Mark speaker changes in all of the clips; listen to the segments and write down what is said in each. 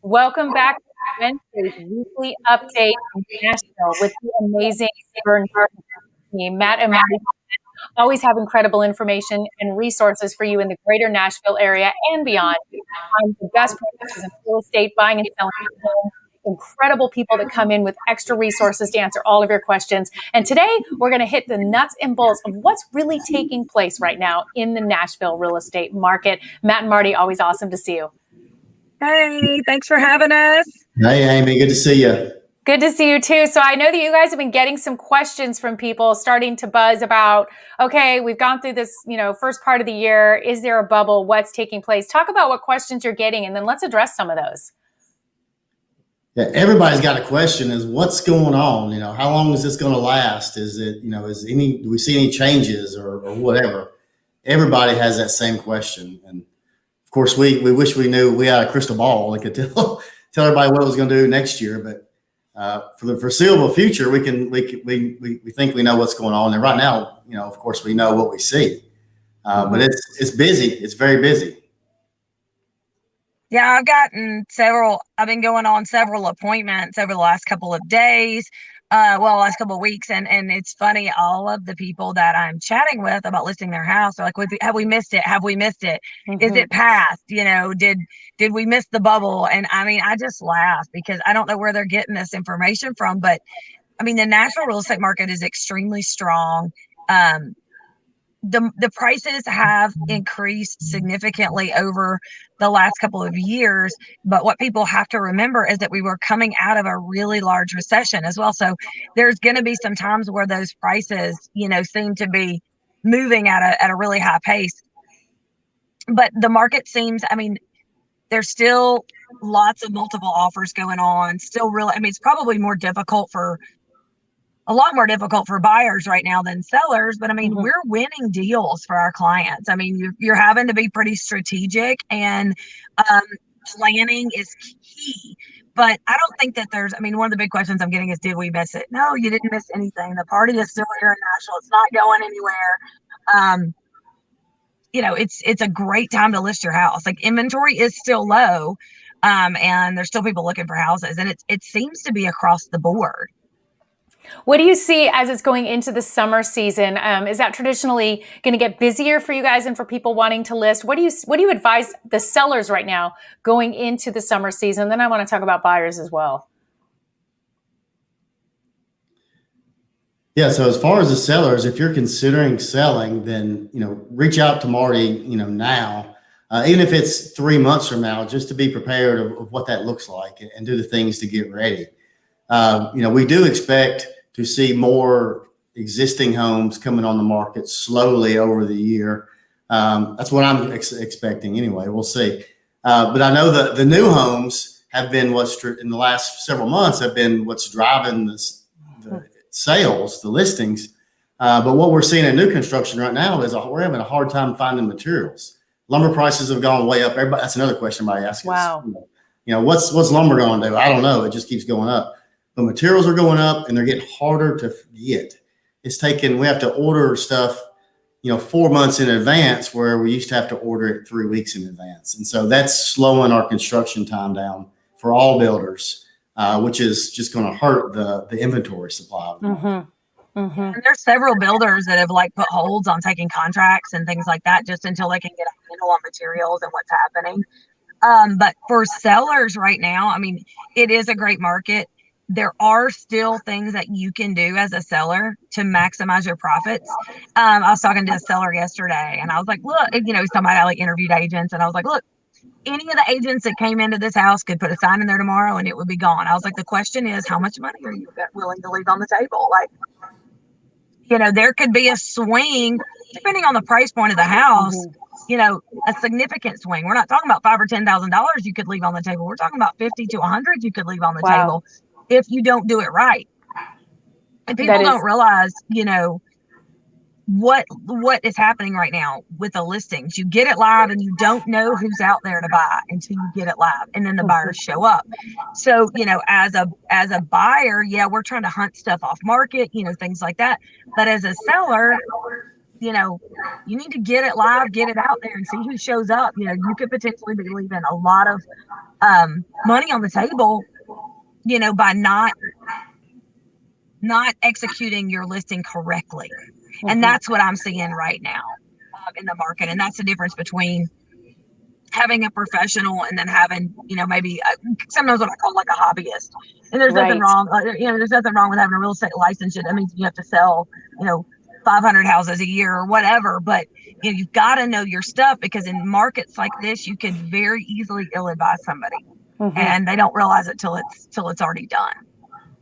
Speaker 1: Welcome back to Wednesday's weekly update from Nashville with the amazing Burn team. Matt and Marty always have incredible information and resources for you in the greater Nashville area and beyond. The best practices in real estate, buying and selling homes, incredible people that come in with extra resources to answer all of your questions. And today we're going to hit the nuts and bolts of what's really taking place right now in the Nashville real estate market. Matt and Marty, always awesome to see you.
Speaker 2: Hey, thanks for having us.
Speaker 3: Hey, Amy, good to see you.
Speaker 1: Good to see you too. So I know that you guys have been getting some questions from people starting to buzz about, okay, we've gone through this, first part of the year. Is there a bubble? What's taking place? Talk about what questions you're getting, and then let's address some of those.
Speaker 3: Yeah, everybody's got a question is what's going on? How long is this going to last? Is it, do we see any changes or whatever? Everybody has that same question. And of course, we wish we knew we had a crystal ball that could tell everybody what it was going to do next year. But for the foreseeable future, we think we know what's going on. And right now, of course, we know what we see. But it's busy. It's very busy.
Speaker 2: Yeah, I've been going on several appointments over the last couple of days. Last couple of weeks. And it's funny, all of the people that I'm chatting with about listing their house are like, have we missed it? Have we missed it? Mm-hmm. Is it past? Did we miss the bubble? And I mean, I just laugh because I don't know where they're getting this information from, but I mean, the national real estate market is extremely strong. The prices have increased significantly over the last couple of years. But what people have to remember is that we were coming out of a really large recession as well. So there's going to be some times where those prices, seem to be moving at a really high pace. But the market seems, there's still lots of multiple offers going on. It's probably a lot more difficult for buyers right now than sellers, but we're winning deals for our clients. You're having to be pretty strategic, and planning is key. But I don't think that one of the big questions I'm getting is, did we miss it? No, you didn't miss anything. The party is still here in Nashville. It's not going anywhere. It's a great time to list your house. Like, inventory is still low, and there's still people looking for houses, and it seems to be across the board.
Speaker 1: What do you see as it's going into the summer season? Is that traditionally going to get busier for you guys and for people wanting to list? What do you advise the sellers right now going into the summer season? Then I want to talk about buyers as well.
Speaker 3: Yeah. So as far as the sellers, if you're considering selling, then, reach out to Marty, now, even if it's 3 months from now, just to be prepared of what that looks like and do the things to get ready. We do expect to see more existing homes coming on the market slowly over the year. That's what I'm expecting anyway. We'll see. But I know that the new homes have been in the last several months have been what's driving the sales, the listings. But what we're seeing in new construction right now is we're having a hard time finding materials. Lumber prices have gone way up. That's another question everybody asks.
Speaker 1: Wow.
Speaker 3: What's lumber going to do? I don't know. It just keeps going up. The materials are going up and they're getting harder to get. We have to order stuff, 4 months in advance, where we used to have to order it 3 weeks in advance. And so that's slowing our construction time down for all builders, which is just going to hurt the inventory supply.
Speaker 2: Mm-hmm. Mm-hmm. And there's several builders that have put holds on taking contracts and things like that, just until they can get a handle on materials and what's happening. But for sellers right now, it is a great market. There are still things that you can do as a seller to maximize your profits. I was talking to a seller yesterday, and I was like, look, somebody interviewed agents, and I was like, look, any of the agents that came into this house could put a sign in there tomorrow and it would be gone. I was like, the question is, how much money are you willing to leave on the table? There could be a swing depending on the price point of the house. A significant swing. We're not talking about $5,000 or $10,000 you could leave on the table. We're talking about 50 to 100 you could leave on the table if you don't do it right. And people don't realize, what is happening right now with the listings. You get it live and you don't know who's out there to buy until you get it live, and then the buyers show up. So, as a buyer, we're trying to hunt stuff off market, things like that. But as a seller, you know, you need to get it live, get it out there and see who shows up. You know, you could potentially be leaving a lot of money on the table, you know, by not executing your listing correctly. And that's what I'm seeing right now in the market. And that's the difference between having a professional and then having, you know, maybe sometimes what I call like a hobbyist. And there's nothing wrong, you know, there's nothing wrong with having a real estate license. That means you have to sell, you know, 500 houses a year or whatever. But you know, you've got to know your stuff, because in markets like this, you can very easily ill-advise somebody, and they don't realize it till it's already done.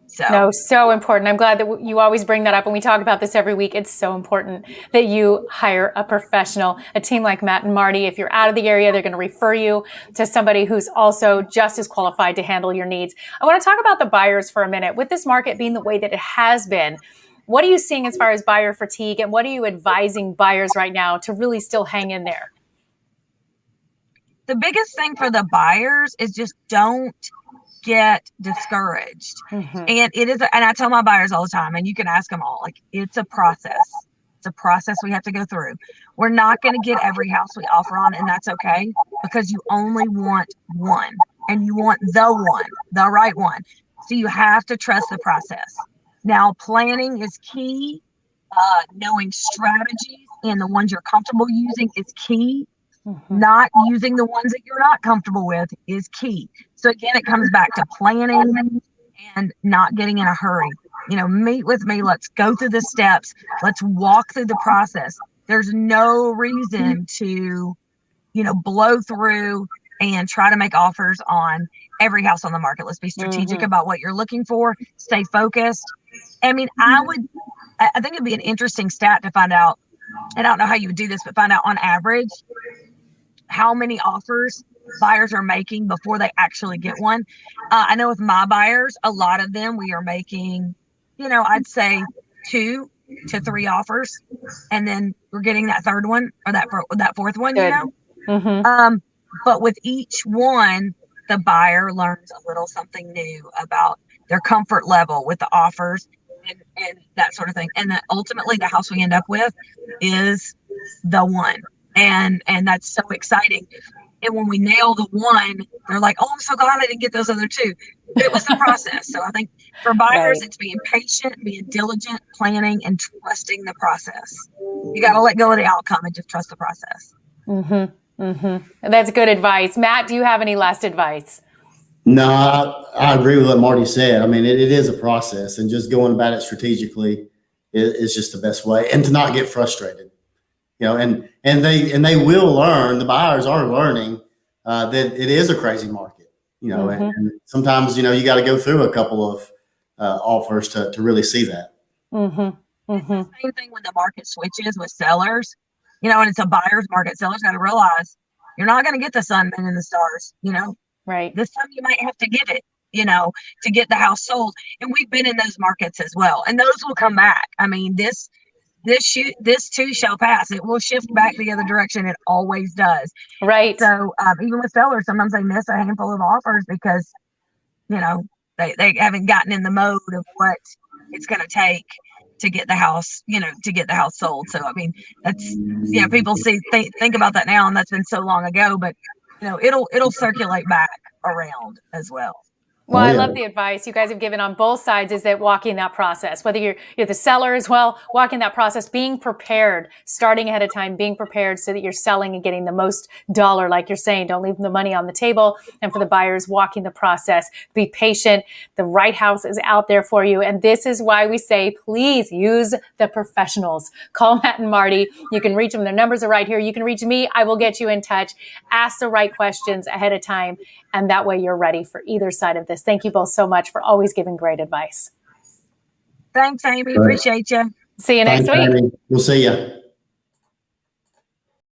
Speaker 2: So.
Speaker 1: No, so important. I'm glad that you always bring that up, and we talk about this every week. It's so important that you hire a professional, a team like Matt and Marty. If you're out of the area, they're going to refer you to somebody who's also just as qualified to handle your needs. I want to talk about the buyers for a minute. With this market being the way that it has been, what are you seeing as far as buyer fatigue, and what are you advising buyers right now to really still hang in there?
Speaker 2: The biggest thing for the buyers is just don't get discouraged. And it is, and I tell my buyers all the time, and you can ask them all, like, it's a process. It's a process we have to go through. We're not going to get every house we offer on, and that's okay, because you only want one, and you want the right one. So you have to trust the process. Now, planning is key. Knowing strategies and the ones you're comfortable using is key. Not using the ones that you're not comfortable with is key. So again, it comes back to planning and not getting in a hurry. You know, meet with me. Let's go through the steps. Let's walk through the process. There's no reason to, you know, blow through and try to make offers on every house on the market. Let's be strategic about what you're looking for. Stay focused. I mean, I think it'd be an interesting stat to find out, and I don't know how you would do this, but find out on average how many offers buyers are making before they actually get one. I know with my buyers, a lot of them, we are making, you know, I'd say 2 to 3 offers, and then we're getting that third one or that fourth one. Good. You know. But with each one, the buyer learns a little something new about their comfort level with the offers and that sort of thing. And then ultimately the house we end up with is the one. And that's so exciting. And when we nail the one, they're like, oh, I'm so glad I didn't get those other 2. It was the process. So I think for buyers, it's being patient, being diligent, planning, and trusting the process. You got to let go of the outcome and just trust the process.
Speaker 1: That's good advice. Matt, do you have any last advice?
Speaker 3: No, I agree with what Marty said. I mean, it is a process, and just going about it strategically is just the best way, and to not get frustrated. You know, and they will learn. The buyers are learning that it is a crazy market. You know, and sometimes, you know, you got to go through a couple of offers to really see that.
Speaker 2: It's the same thing when the market switches with sellers. You know, and it's a buyer's market. Sellers got to realize you're not going to get the sun, moon, and the stars. You know, this time you might have to give it, you know, to get the house sold. And we've been in those markets as well, and those will come back. I mean, this too shall pass. It will shift back the other direction. It always does.
Speaker 1: Right.
Speaker 2: So even with sellers, sometimes they miss a handful of offers because, you know, they haven't gotten in the mode of what it's going to take to get the house, you know, to get the house sold. So, I mean, that's, you know, people think about that now, and that's been so long ago, but, you know, it'll circulate back around as well.
Speaker 1: Well, I love the advice you guys have given on both sides, is that walking that process, whether you're the seller as well, walking that process, being prepared, starting ahead of time, being prepared so that you're selling and getting the most dollar, like you're saying. Don't leave the money on the table. And for the buyers, walking the process, be patient. The right house is out there for you. And this is why we say, please use the professionals. Call Matt and Marty. You can reach them. Their numbers are right here. You can reach me. I will get you in touch. Ask the right questions ahead of time. And that way you're ready for either side of this. Thank you both so much for always giving great advice.
Speaker 2: Thanks, Amy. Appreciate you.
Speaker 1: See you next week.
Speaker 3: Amy. We'll see you.